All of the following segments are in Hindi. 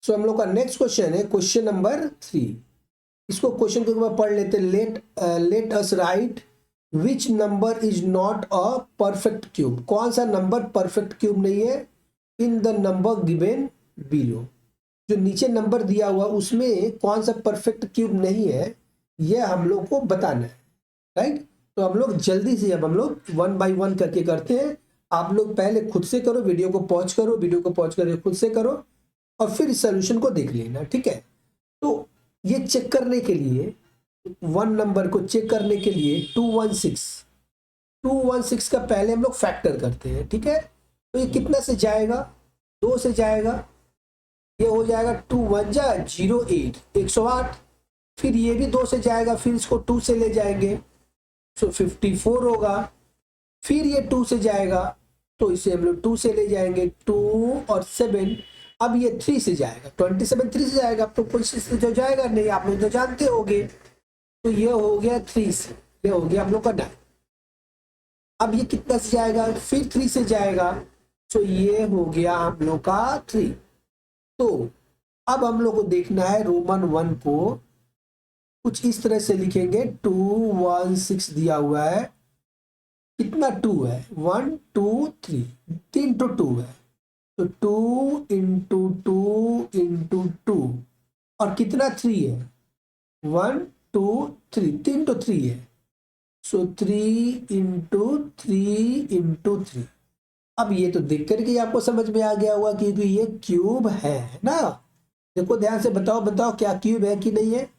सो हम लोग का नेक्स्ट क्वेश्चन है क्वेश्चन नंबर 3। इसको क्वेश्चन को एक बार पढ़ लेते हैं। Let us right which number is not a perfect cube. कौन सा नंबर परफेक्ट क्यूब नहीं है in the number given below. जो नीचे नंबर दिया हुआ उसमें कौन सा परफेक्ट क्यूब नहीं है यह हम लोग को बताना है, राइट। तो हम लोग जल्दी से अब हम लोग 1 बाय 1 करके करते हैं। आप लोग पहले खुद से करो, वीडियो को पॉज करो, वीडियो को पॉज करके खुद से करो और फिर इस सोल्यूशन को देख लेना, ठीक है। तो ये चेक करने के लिए 1 नंबर को चेक करने के लिए 216 का पहले हम लोग फैक्टर करते हैं, ठीक है। तो ये कितना से जाएगा, 2 से जाएगा, ये हो जाएगा 2 1 जा 08 108। फिर ये भी 2 से जाएगा, फिर इसको 2 से ले जाएंगे तो 54 होगा। फिर ये 2 से जाएगा तो इसे हम लोग 2 से ले जाएंगे 2 और 7। अब ये 3 से जाएगा 27 3 से जाएगा, अब तो कोई से जो जाएगा नहीं, आप लोग तो जानते होंगे। तो ये हो गया 3 से, ये हो गया हम लोग का 9। अब ये कितना से जाएगा, फिर 3 से जाएगा, तो ये हो गया हम लोग का 3। तो अब हम लोग को देखना है रोमन 1 को कुछ इस तरह से लिखेंगे। 216 दिया हुआ है, कितना 2 है, 1 2 3, 3 तो 2 है, तो 2 इंटू 2 इंटू 2 और कितना 3 है, 1 2 3, 3 तो 3 है, सो 3 इंटू 3 इंटू 3। अब ये तो देख करके आपको समझ में आ गया होगा क्योंकि ये क्यूब है ना। देखो ध्यान से बताओ बताओ क्या क्यूब है कि नहीं है।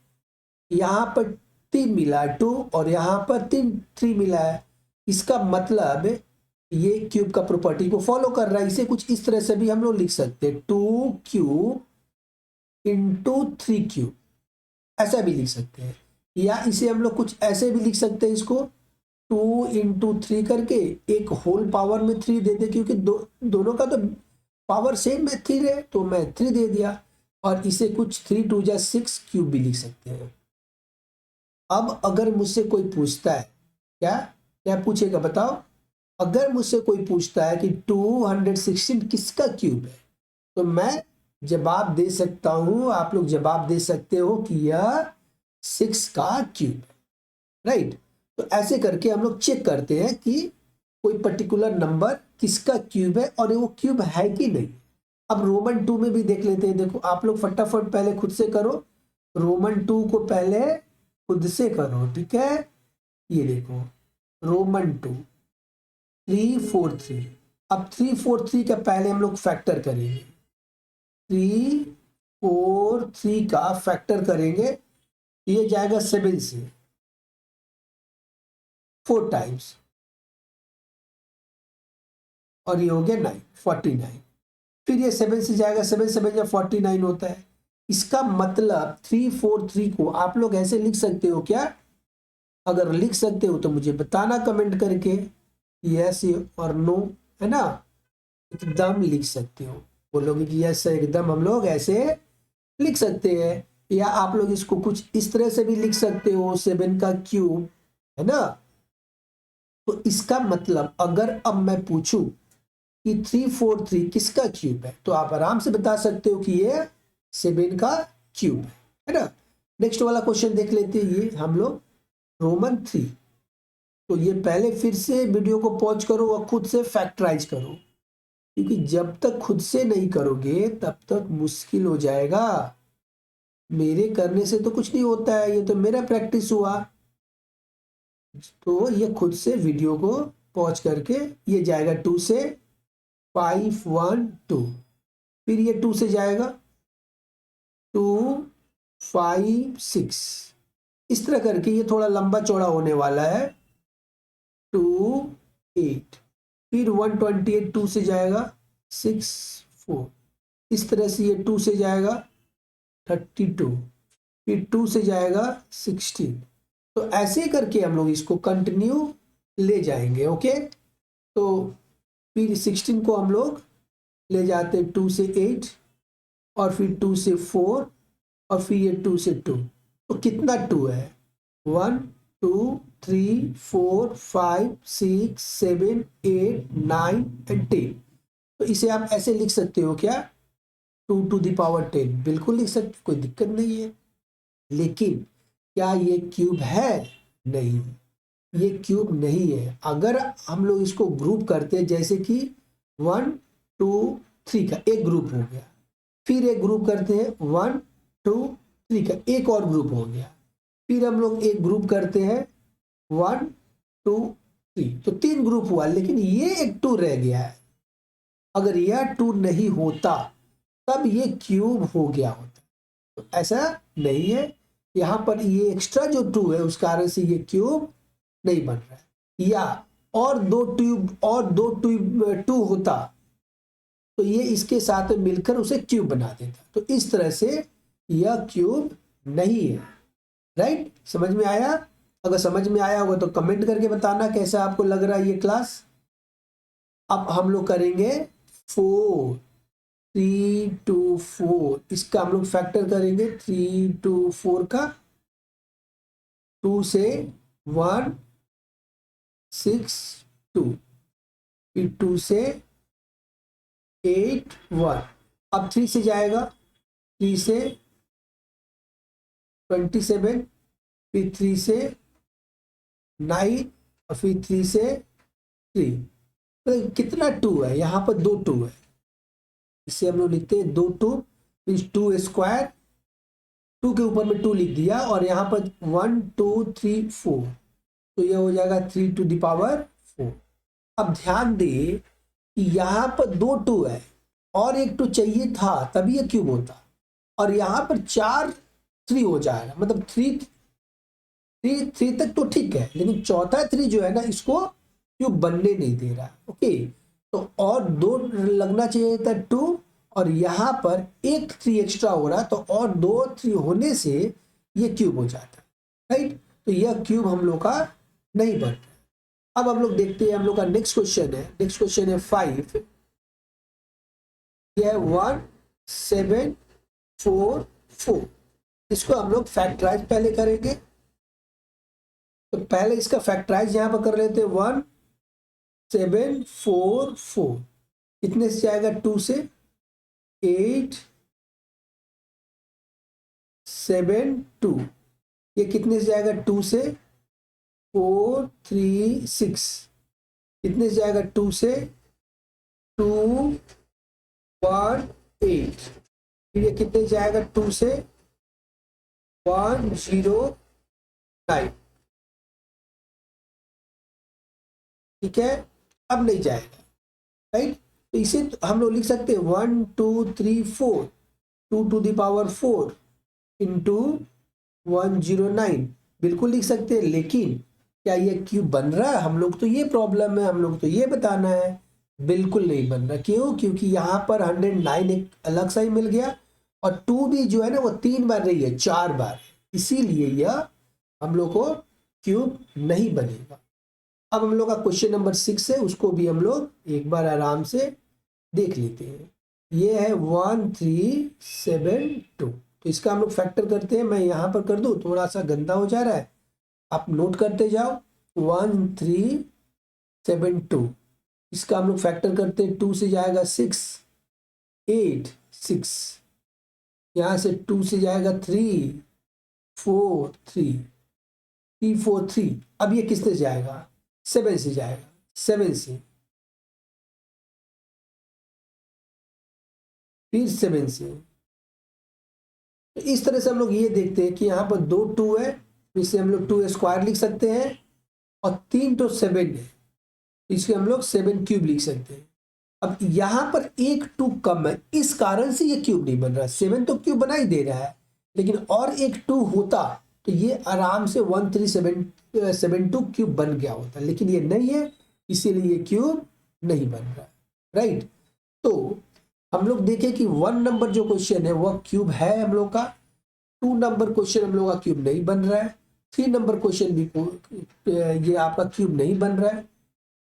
यहाँ पर 3 मिला है 2 और यहाँ पर 3 मिला है, इसका मतलब ये क्यूब का प्रॉपर्टी को फॉलो कर रहा है। इसे कुछ इस तरह से भी हम लोग लिख सकते हैं, 2 क्यूब इंटू 3 क्यूब, ऐसा भी लिख सकते हैं। या इसे हम लोग कुछ ऐसे भी लिख सकते हैं, इसको 2 इंटू 3 करके एक होल पावर में 3 दे दे, क्योंकि दोनों का तो पावर सेम है 3 है, तो मैं 3 दे दिया। और इसे कुछ 3 2 जा 6 क्यूब भी लिख सकते हैं। अब अगर मुझसे कोई पूछता है, क्या क्या पूछेगा बताओ, अगर मुझसे कोई पूछता है कि 216 किसका क्यूब है, तो मैं जवाब दे सकता हूं, आप लोग जवाब दे सकते हो कि यह 6 का क्यूब है, राइट। तो ऐसे करके हम लोग चेक करते हैं कि कोई पर्टिकुलर नंबर किसका क्यूब है और वो क्यूब है कि नहीं। अब रोमन 2 में भी देख लेते हैं। देखो आप लोग फटाफट पहले खुद से करो, रोमन 2 को पहले खुद से करो, ठीक है। ये देखो रोमन 2 343। अब 343 का पहले हम लोग फैक्टर करेंगे, 343 का फैक्टर करेंगे, ये जाएगा 7 से 4 टाइम्स और ये हो गया 9 49। फिर ये 7 से जाएगा, 7 7 या 49 होता है। इसका मतलब 343 को आप लोग ऐसे लिख सकते हो क्या, अगर लिख सकते हो तो मुझे बताना कमेंट करके, यस और नो, है ना। एकदम लिख सकते हो, बोलोगे कि यस एकदम हम लोग ऐसे लिख सकते हैं। या आप लोग इसको कुछ इस तरह से भी लिख सकते हो 7 का क्यूब, है ना। तो इसका मतलब अगर अब मैं पूछूं कि 343 किसका क्यूब है, तो आप आराम से बता सकते हो कि ये 7 का क्यूब है ना। नेक्स्ट वाला क्वेश्चन देख लेते हैं, ये हम लोग रोमन 3। तो ये पहले फिर से वीडियो को पॉज करो और खुद से फैक्टराइज करो, क्योंकि जब तक खुद से नहीं करोगे तब तक मुश्किल हो जाएगा। मेरे करने से तो कुछ नहीं होता है, ये तो मेरा प्रैक्टिस हुआ। तो ये खुद से वीडियो को पॉज करके, ये जाएगा 2 से 5 1 2, फिर ये 2 से जाएगा 2 5 6, इस तरह करके ये थोड़ा लंबा चौड़ा होने वाला है। 2 8, फिर 128 2 से जाएगा 6 4, इस तरह से ये 2 से जाएगा 32, फिर 2 से जाएगा 16। तो ऐसे करके हम लोग इसको कंटिन्यू ले जाएंगे, ओके। तो फिर 16 को हम लोग ले जाते हैं 2 से 8 और फिर 2 से 4 और फिर ये 2 से 2। तो कितना 2 है, 1 2 3 4 5 6 7 8 9 एंड 10। तो इसे आप ऐसे लिख सकते हो क्या, 2⁻10 बिल्कुल लिख सकते, कोई दिक्कत नहीं है। लेकिन क्या ये क्यूब है? नहीं, ये क्यूब नहीं है। अगर हम लोग इसको ग्रुप करते हैं, जैसे कि 1 2 3 का एक ग्रुप हो गया, फिर एक ग्रुप करते हैं 1 2 3 का एक और ग्रुप हो गया, फिर हम लोग एक ग्रुप करते हैं 1 2 3, तो 3 ग्रुप हुआ, लेकिन ये एक 2 रह गया है। अगर यह 2 नहीं होता तब ये क्यूब हो गया होता, तो ऐसा नहीं है। यहाँ पर ये एक्स्ट्रा जो 2 है उस कारण से ये क्यूब नहीं बन रहा है। या और दो ट्यूब 2 होता तो ये इसके साथ मिलकर उसे क्यूब बना देता, तो इस तरह से यह क्यूब नहीं है। राइट, समझ में आया? अगर समझ में आया होगा तो कमेंट करके बताना कैसा आपको लग रहा है ये क्लास। अब हम लोग करेंगे 4 3 2 4, इसका हम लोग फैक्टर करेंगे 3 2 4 का। 2 से 1 6 2, फिर 2 से 8 1, अब 3 से जाएगा, 3 से 27, फिर 3 से 9 और फिर 3 से 3, तो कितना 2 है? यहाँ पर 2 2 है, इसे हम लोग लिखते हैं 2 2, फिर 2 स्क्वायर, 2 के ऊपर में 2 लिख दिया, और यहाँ पर 1 2 3 4, तो यह हो जाएगा 3⁴। अब ध्यान दे कि यहाँ पर 2 2 है और एक 2 चाहिए था तभी ये क्यूब होता, और यहाँ पर 4 3 हो जाएगा, मतलब 3 तक तो ठीक है, लेकिन चौथा 3 जो है ना, इसको क्यूब बनने नहीं दे रहा। ओके, तो और 2 लगना चाहिए था 2, और यहाँ पर एक 3 एक्स्ट्रा हो रहा, तो और 2 3 होने से ये क्यूब हो जाता। राइट, तो यह क्यूब हम लोग का नहीं बन रहा। अब हम लोग देखते हैं, हम लोग का नेक्स्ट क्वेश्चन है, नेक्स्ट क्वेश्चन है 5, यह 1 7 4 4, इसको हम लोग फैक्टराइज पहले करेंगे। तो पहले इसका फैक्टराइज यहां पर कर लेते हैं 1 7 4 4, कितने से जाएगा? 2 से 8 7 2, ये कितने से जाएगा? 2 से 4 3 6, कितने से जाएगा? 2 से 2 1 8, फिर ये कितने से जाएगा? 2 से 1 0 9, ठीक है, अब नहीं जाएगा। राइट, तो इसे हम लोग लिख सकते हैं 1 2 3 4, 2⁴ इंटू 109, बिल्कुल लिख सकते हैं। लेकिन क्या ये क्यूब बन रहा है? हम लोग तो ये प्रॉब्लम है, हम लोग तो ये बताना है, बिल्कुल नहीं बन रहा। क्यों? क्योंकि यहाँ पर 109 एक अलग सा ही मिल गया, और 2 भी जो है ना वो 3 बार रही है, 4 बार, इसीलिए यह हम लोग को क्यूब नहीं बनेगा। अब हम लोग का क्वेश्चन नंबर 6 है, उसको भी हम लोग एक बार आराम से देख लेते हैं। ये है 1 3 7 2, तो इसका हम लोग फैक्टर करते हैं। मैं यहाँ पर कर दूँ, थोड़ा सा गंदा हो जा रहा है, आप नोट करते जाओ। 1 3 7 2, इसका हम लोग फैक्टर करते हैं। 2 से जाएगा 6 8 6, यहाँ से 2 से जाएगा 3 4 3 3 4 3, अब ये किससे जाएगा? 7 से जाएगा, 7 से, फिर 7 से। तो इस तरह से हम लोग ये देखते हैं कि यहाँ पर 2 2 है, इसे हम लोग 2 स्क्वायर लिख सकते हैं, और 3 तो 7 है, इसके हम लोग 7 क्यूब लिख सकते हैं। अब यहाँ पर एक 2 कम है, इस कारण से ये क्यूब नहीं बन रहा। 7 तो क्यूब बना ही दे रहा है, लेकिन और एक 2 होता तो ये आराम से 1372 क्यूब बन गया होता, लेकिन ये नहीं है, इसीलिए ये क्यूब नहीं बन रहा। राइट, तो हम लोग देखें कि 1 नंबर जो क्वेश्चन है वह क्यूब है हम लोग का, 2 नंबर क्वेश्चन हम लोग का क्यूब नहीं बन रहा है, 3 नंबर क्वेश्चन भी ये आपका क्यूब नहीं बन रहा है,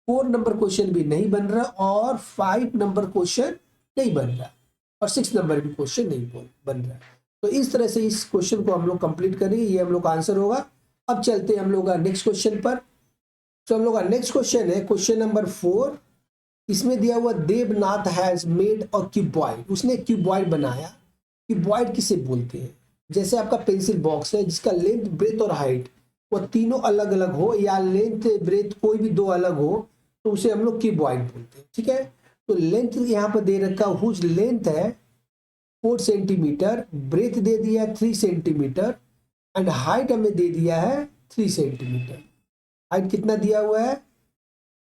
4 नंबर क्वेश्चन भी नहीं बन रहा, और 5 नंबर क्वेश्चन नहीं बन रहा, और 6 नंबर भी क्वेश्चन नहीं बन रहा। तो इस तरह से इस क्वेश्चन को हम लोग कंप्लीट करेंगे, ये हम लोग का आंसर होगा। अब चलते हैं हम लोग का नेक्स्ट क्वेश्चन पर। तो हम लोग का नेक्स्ट क्वेश्चन है क्वेश्चन नंबर 4, इसमें दिया हुआ Devnath has made a cuboid, उसने क्यूबॉइड बनाया। क्यूबॉइड किसे बोलते हैं? जैसे आपका पेंसिल बॉक्स है जिसका लेंथ ब्रेथ और हाइट वो तीनों अलग अलग हो, या लेंथ ब्रेथ कोई भी दो अलग हो, तो उसे हम लोग क्यूबॉइड बोलते हैं। ठीक है, तो लेंथ यहाँ पर दे रखा, हुज लेंथ है 4 सेंटीमीटर, ब्रेथ दे दिया है 3 सेंटीमीटर, एंड हाइट हमें दे दिया है 3 सेंटीमीटर। हाइट कितना दिया हुआ है?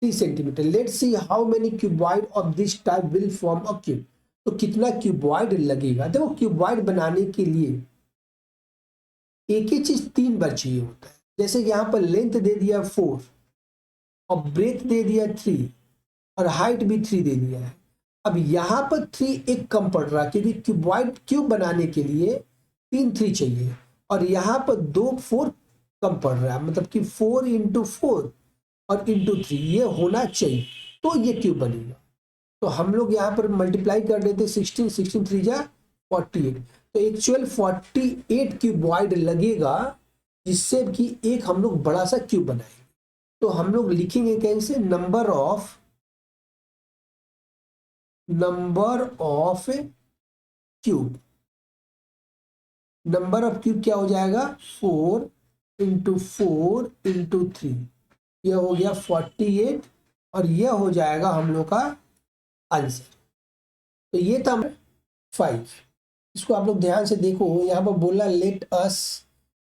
3 centimetre. Let's see how many cuboid of this type will form a cube. तो कितना क्यूबॉइड लगेगा? देखो क्यूबॉइड बनाने के लिए एक ही चीज 3 बार चाहिए होता है। जैसे यहाँ पर लेंथ दे दिया 4 और ब्रेथ दे दिया 3 और हाइट भी 3 दे दिया है। अब यहाँ पर 3 एक कम पड़ रहा है क्योंकि क्यूबॉइड क्यूब बनाने के लिए 3 3 चाहिए, और यहाँ पर 2 4 कम पड़ रहा है, मतलब कि 4 इंटू 4 और इंटू 3 ये होना चाहिए, तो ये क्यूब बनेगा। तो हम लोग यहाँ पर मल्टीप्लाई कर देते 16 16 3 जा 48, तो एक्चुअल 48 क्यूबॉइड लगेगा, जिससे कि एक हम लोग बड़ा सा क्यूब बनाएंगे। तो हम लोग लिखेंगे कैसे? Number of cube, number of cube क्या हो जाएगा? 4 इंटू 4 इंटू 3, यह हो गया 48, और यह हो जाएगा हम लोग का आंसर। तो ये था 5। इसको आप लोग ध्यान से देखो, यहाँ पर बोला let us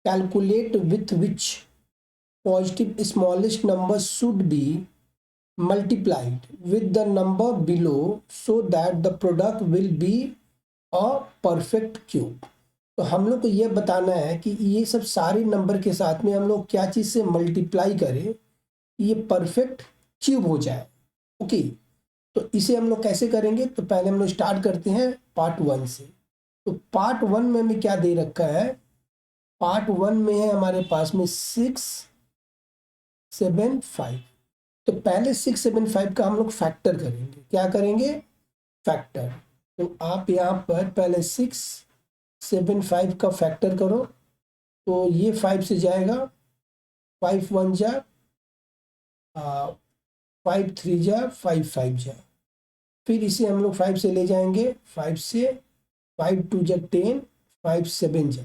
calculate with which positive smallest number should be multiplied with the number below so that the product will be a perfect cube। तो हम लोग को यह बताना है कि ये सब सारे नंबर के साथ में हम लोग क्या चीज से मल्टीप्लाई करें, ये परफेक्ट क्यूब हो जाए। ओके, तो इसे हम लोग कैसे करेंगे? तो पहले हम लोग स्टार्ट करते हैं पार्ट 1 से। तो पार्ट 1 में हमें क्या दे रखा है? पार्ट 1 में है हमारे पास में 6 7 5। तो पहले 6 7 5 का हम लोग फैक्टर करेंगे। क्या करेंगे? फैक्टर। तो आप यहाँ पर पहले 6 7 5 का फैक्टर करो, तो ये 5 से जाएगा, 5 1 जा 5 3 जा 5 5 जा, फिर इसे हम लोग 5 से ले जाएंगे, 5 से 5 2 जा 10, 5 7 जा,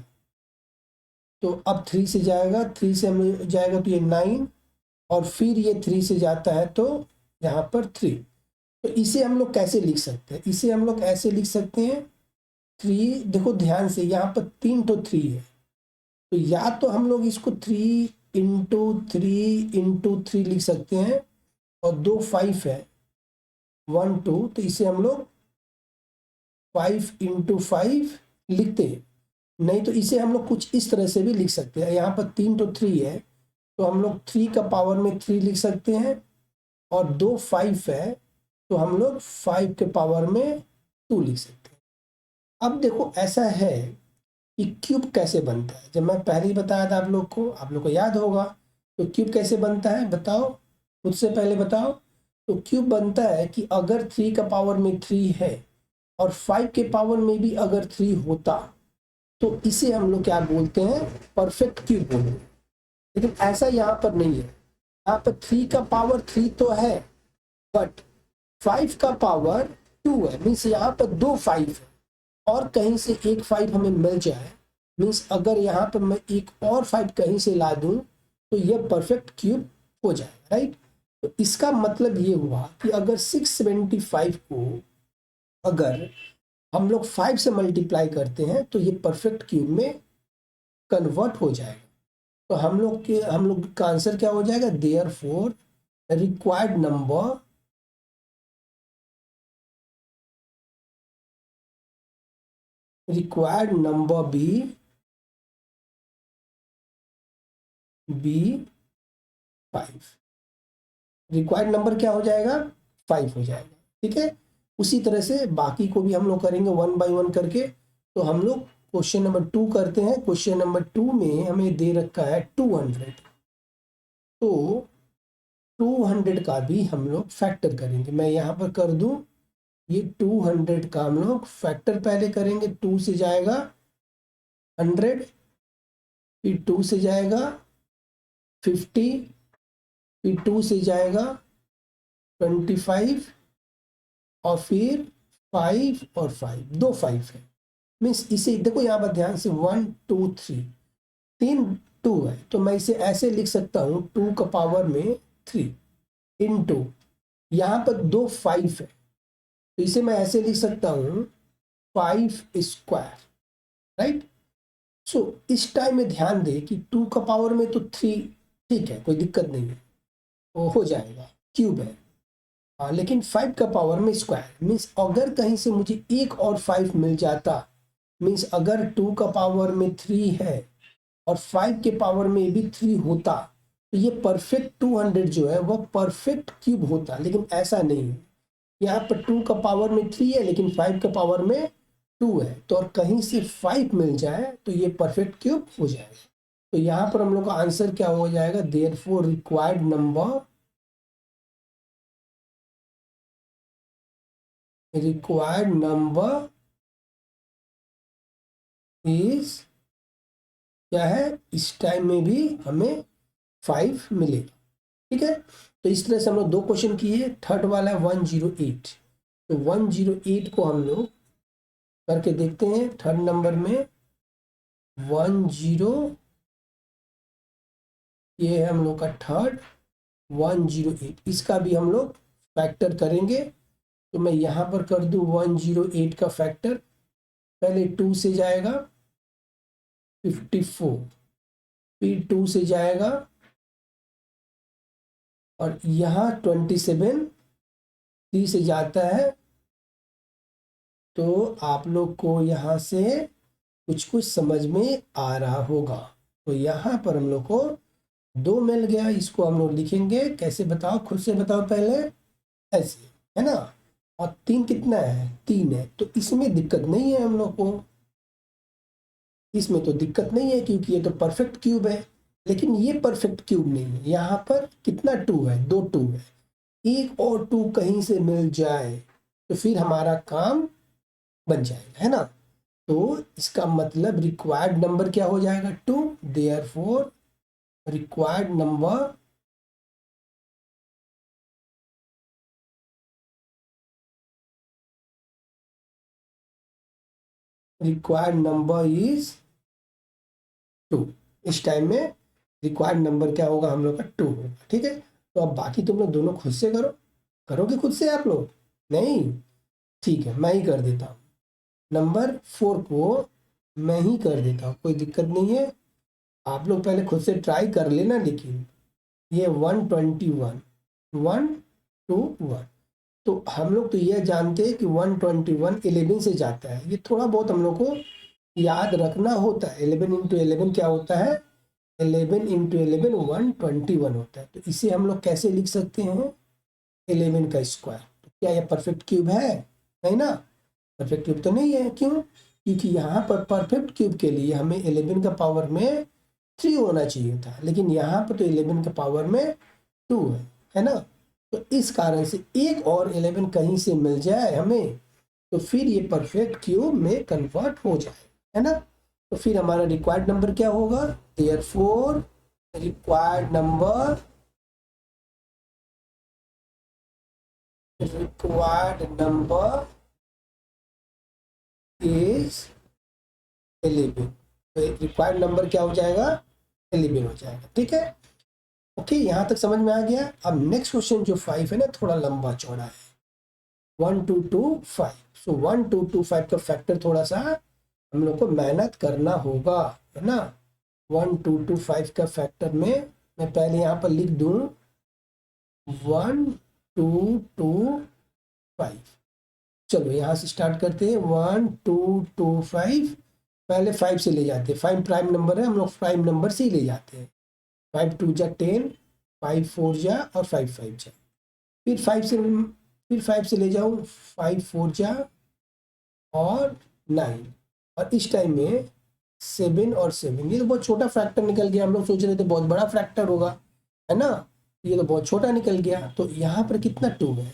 तो अब 3 से जाएगा, 3 से हम लोग जाएगा तो ये 9, और फिर ये 3 से जाता है तो यहाँ पर 3। तो इसे हम लोग कैसे लिख सकते हैं? इसे हम लोग ऐसे लिख सकते हैं 3, देखो ध्यान से, यहाँ पर 3 तो 3 है, तो या तो हम लोग इसको 3 इंटू 3 इंटू 3 लिख सकते हैं, और 2 5 है 1 2, तो इसे हम लोग 5 इंटू 5 लिखते हैं। नहीं तो इसे हम लोग कुछ इस तरह से भी लिख सकते हैं, यहाँ पर 3 तो 3 है, तो हम लोग 3 का पावर में 3 लिख सकते हैं, और 2 5 है, तो हम लोग 5 के पावर में 2 लिख सकते हैं। अब देखो ऐसा है कि क्यूब कैसे बनता है, जब मैं पहले ही बताया था आप लोग को याद होगा। तो क्यूब कैसे बनता है बताओ, मुझसे पहले बताओ। तो क्यूब बनता है कि अगर 3 का पावर में 3 है और 5 के पावर में भी अगर 3 होता, तो इसे हम लोग क्या बोलते हैं? परफेक्ट क्यूब बोलते हैं। लेकिन ऐसा यहाँ पर नहीं है, यहाँ पर 3 का पावर 3 तो है, बट 5 का पावर 2 है, मीन्स यहाँ पर 2 5 है, और कहीं से एक 5 हमें मिल जाए, मीन्स अगर यहाँ पर मैं एक और 5 कहीं से ला दूं, तो यह परफेक्ट क्यूब हो जाएगा, राइट। तो इसका मतलब ये हुआ कि अगर 675 को अगर हम लोग 5 से मल्टीप्लाई करते हैं, तो ये परफेक्ट क्यूब में कन्वर्ट हो जाएगा। तो हम लोग का आंसर क्या हो जाएगा? Therefore required number be 5। Required number क्या हो जाएगा? 5 हो जाएगा। ठीक है, उसी तरह से बाकी को भी हम लोग करेंगे 1 बाय 1 करके। तो हम लोग क्वेश्चन नंबर 2 करते हैं। क्वेश्चन नंबर 2 में हमें दे रखा है 200, तो 200 का भी हम लोग फैक्टर करेंगे। मैं यहाँ पर कर दूं, ये 200 का हम लोग फैक्टर पहले करेंगे। 2 से जाएगा 100, फिर 2 से जाएगा 50, फिर 2 से जाएगा 25, और फिर 5 और 5, दो 5 है, मीन्स इसे देखो यहाँ पर ध्यान से 1 2 3, 3 2 है, तो मैं इसे ऐसे लिख सकता हूँ 2 का पावर में 3 इंटू, यहाँ पर दो 5 है, तो इसे मैं ऐसे लिख सकता हूँ 5 स्क्वायर, राइट। सो इस टाइम में ध्यान दे कि 2 का पावर में तो 3, ठीक है, कोई दिक्कत नहीं है, वो हो जाएगा, क्यूब है। हाँ, लेकिन 5 का पावर में स्क्वायर, मीन्स अगर कहीं से मुझे एक और 5 मिल जाता, मीन्स अगर 2 का पावर में 3 है और 5 के पावर में भी 3 होता, तो ये परफेक्ट 200 जो है वह परफेक्ट क्यूब होता, लेकिन ऐसा नहीं है। यहाँ पर 2 का पावर में 3 है लेकिन 5 का पावर में 2 है, तो और कहीं से 5 मिल जाए तो ये परफेक्ट क्यूब हो जाएगा। तो यहाँ पर हम लोग का आंसर क्या हो जाएगा, देयरफॉर रिक्वायर्ड नंबर इज क्या है, इस टाइम में भी हमें 5 मिलेगा, ठीक है। तो इस तरह से हम लोग दो क्वेश्चन किए। थर्ड वाला है 108, तो 108 को हम लोग करके देखते हैं। थर्ड नंबर में 10, ये है हम लोग का थर्ड 108, इसका भी हम लोग फैक्टर करेंगे। तो मैं यहाँ पर कर दूँ 108 का फैक्टर, पहले 2 से जाएगा 54, फिर 2 से जाएगा और यहाँ 27 3 से जाता है, तो आप लोग को यहाँ से कुछ कुछ समझ में आ रहा होगा। तो यहाँ पर हम लोग को 2 मिल गया, इसको हम लोग लिखेंगे कैसे, बताओ, खुद से बताओ पहले, ऐसे, है ना। और 3 कितना है, 3 है, तो इसमें दिक्कत नहीं है हम लोग को, इसमें तो दिक्कत नहीं है क्योंकि ये तो परफेक्ट क्यूब है। लेकिन ये परफेक्ट क्यूब नहीं है, यहाँ पर कितना 2 है, 2 2 है, एक और 2 कहीं से मिल जाए तो फिर हमारा काम बन जाएगा, है ना। तो इसका मतलब रिक्वायर्ड नंबर क्या हो जाएगा, 2, देयरफॉर रिक्वायर्ड नंबर इज 2। इस टाइम में रिक्वायर्ड नंबर क्या होगा हम लोग का, 2 होगा, ठीक है। तो अब बाकी तुम लोग दोनों खुद से करो, करोगे खुद से आप लोग, नहीं, ठीक है, मैं ही कर देता हूँ। नंबर 4 को मैं ही कर देता हूँ, कोई दिक्कत नहीं है, आप लोग पहले खुद से ट्राई कर लेना। लेकिन ये 121 121, तो हम लोग तो यह जानते हैं कि 121 11 से जाता है, ये थोड़ा बहुत हम लोग को याद रखना होता है। 11 इंटू 11 क्या होता है, 11 इंटू 11 121 होता है। तो इसे हम लोग कैसे लिख सकते हैं, 11 का स्क्वायर। तो क्या यह परफेक्ट क्यूब है, नहीं ना, परफेक्ट क्यूब तो नहीं है। क्यों, क्योंकि यहाँ पर परफेक्ट क्यूब के लिए हमें 11 का पावर में 3 होना चाहिए था, लेकिन यहाँ पर तो 11 का पावर में 2 है ना। तो इस कारण से एक और 11 कहीं से मिल जाए हमें, तो फिर ये परफेक्ट क्यूब में कन्वर्ट हो जाए, है ना। तो फिर हमारा रिक्वायर्ड नंबर क्या होगा, देयरफॉर रिक्वायर्ड नंबर इज 11। तो रिक्वायर्ड नंबर क्या हो जाएगा, 11 हो जाएगा, ठीक है। ओके, यहाँ तक समझ में आ गया। अब नेक्स्ट क्वेश्चन जो 5 है ना, थोड़ा लंबा चौड़ा है, 1225। सो 1225 का फैक्टर थोड़ा सा हम लोग को मेहनत करना होगा, है ना। 1225 का फैक्टर में मैं पहले यहाँ पर लिख दूं 1225। चलो यहाँ से स्टार्ट करते हैं, 1225, पहले 5 से ले जाते हैं, 5 प्राइम नंबर है, हम लोग प्राइम नंबर से ही ले जाते हैं। 5 2 जा 10, 5 4 जा और 5 5 जा, फिर 5 से ले जाऊँ, 5 4 जा और 9, और इस टाइम में 7 और 7, ये तो बहुत छोटा फैक्टर निकल गया, हम लोग सोच रहे थे बहुत बड़ा फैक्टर होगा, है ना, ये तो बहुत छोटा निकल गया। तो यहाँ पर कितना 2 है,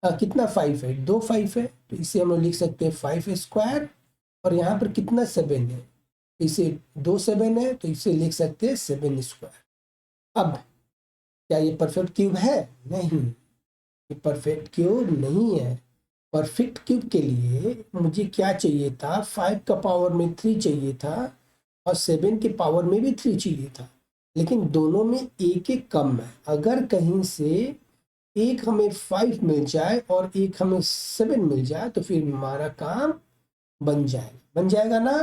कितना 5 है, 2 5 है, तो इसे हम लोग लिख सकते हैं 5 स्क्वायर। और यहाँ पर कितना 7 है, इसे 2 7 है, तो इसे लिख सकते हैं 7 स्क्वायर। अब क्या ये परफेक्ट क्यूब है, नहीं, ये परफेक्ट क्यूब नहीं है। परफेक्ट क्यूब के लिए मुझे क्या चाहिए था, 5 का पावर में 3 चाहिए था और 7 के पावर में भी 3 चाहिए था, लेकिन दोनों में एक एक कम है। अगर कहीं से एक हमें 5 मिल जाए और एक हमें 7 मिल जाए तो फिर हमारा काम बन जाएगा ना।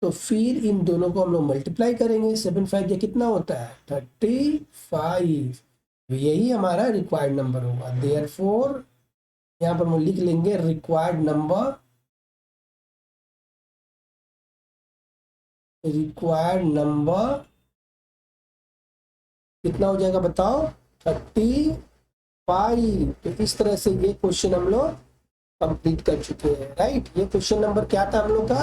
तो फिर इन दोनों को हम लोग मल्टीप्लाई करेंगे, 7 5 ये कितना होता है 35, यही हमारा रिक्वायर्ड नंबर होगा। देयरफॉर यहाँ पर हम लिख लेंगे रिक्वायर्ड नंबर कितना हो जाएगा बताओ, 35। तो इस तरह से ये क्वेश्चन हम लोग कंप्लीट कर चुके हैं, राइट। ये क्वेश्चन नंबर क्या था हम लोग का,